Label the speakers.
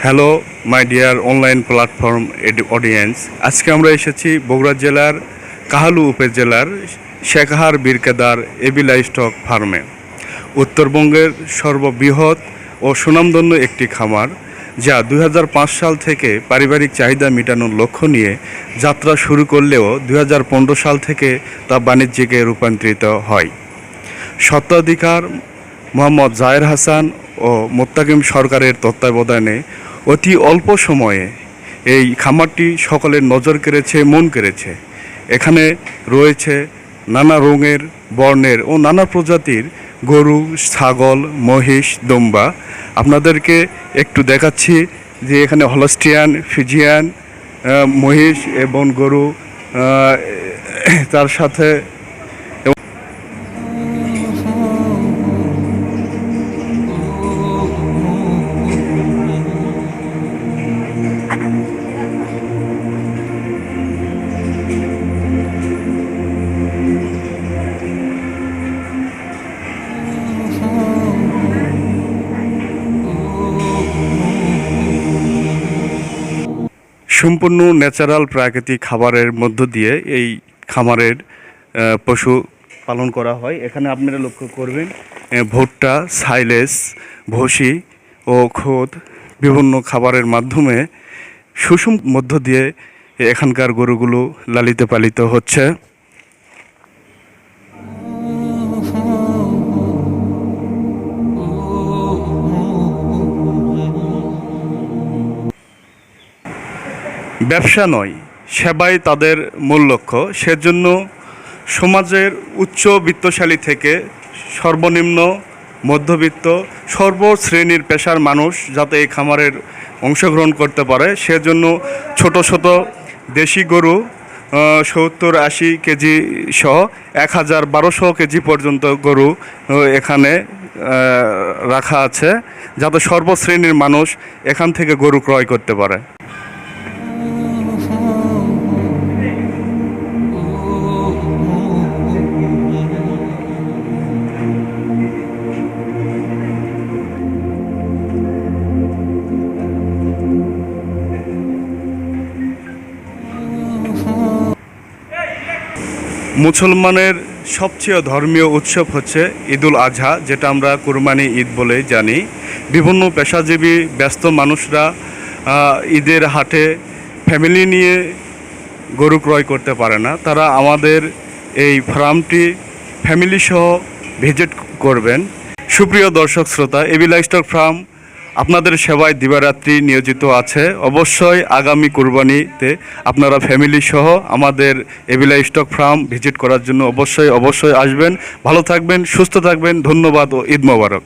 Speaker 1: Hello my dear online platform audience. আজকে আমরা এসেছি বগুড়া জেলার কাহালু উপজেলার শেখাহার বীরকেদার এবি লাইভস্টক ফার্মে। উত্তরবঙ্গের সর্ববৃহৎ ও সুনামধন্য একটি খামার, যা 2005 সাল থেকে পারিবারিক চাহিদা মেটানোর লক্ষ্য নিয়ে যাত্রা শুরু করলেও 2015 সাল থেকে তা বাণিজ্যিকে রূপান্তরিত হয়। স্বত্বাধিকার মোহাম্মদ জাহের হাসান ও মোত্তাকিম সরকারের তত্ত্বাবধানে অতি অল্প সময়ে এই খামারটি সকলের নজর কেড়েছে, মন কেড়েছে। এখানে রয়েছে নানা রঙের, বর্ণের ও নানা প্রজাতির গরু, ছাগল, মহিষ, দুম্বা। আপনাদেরকে একটু দেখাচ্ছি যে এখানে হলস্টিয়ান, ফিজিয়ান মহিষ এবং গরু, তার সাথে সম্পূর্ণ ন্যাচারাল প্রাকৃতিক খাবারের মধ্য দিয়ে এই খামারের পশু পালন করা হয়। এখানে আপনারা লক্ষ্য করবেন ভুট্টা, সাইলেজ, ভুসি ও খোদ বিভিন্ন খাবারের মাধ্যমে সুষম মধ্য দিয়ে এখানকার গরুগুলো লালিত পালিত হচ্ছে। ব্যবসা নয়, সেবাই তাদের মূল লক্ষ্য। সেজন্য সমাজের উচ্চ বিত্তশালী থেকে সর্বনিম্ন মধ্যবিত্ত সর্বশ্রেণীর পেশার মানুষ যাতে এই খামারের অংশগ্রহণ করতে পারে, সেজন্য ছোট ছোট দেশি গরু 70-80 কেজি সহ 1000-1200 কেজি পর্যন্ত গরু এখানে রাখা আছে, যাতে সর্বশ্রেণীর মানুষ এখান থেকে গরু ক্রয় করতে পারে। মুসলমানের সবচেয়ে ধর্মীয় উৎসব হচ্ছে ঈদুল আজহা, যেটা আমরা কুরবানি ঈদ বলে জানি। বিভিন্ন পেশাজীবী ব্যস্ত মানুষরা ঈদের হাটে ফ্যামিলি নিয়ে গরু ক্রয় করতে পারে না। তারা আমাদের এই ফার্মটি ফ্যামিলি সহ ভিজিট করবেন। সুপ্রিয় দর্শক শ্রোতা, এবি লাইভস্টক ফার্ম আপনাদের সেবায় দিবারাত্রি নিয়োজিত আছে। অবশ্যই আগামী কুরবানিতে আপনারা ফ্যামিলি সহ আমাদের এবি লাইভস্টক ফার্ম ভিজিট করার জন্য অবশ্যই আসবেন। ভালো থাকবেন, সুস্থ থাকবেন। ধন্যবাদ ও ঈদ মোবারক।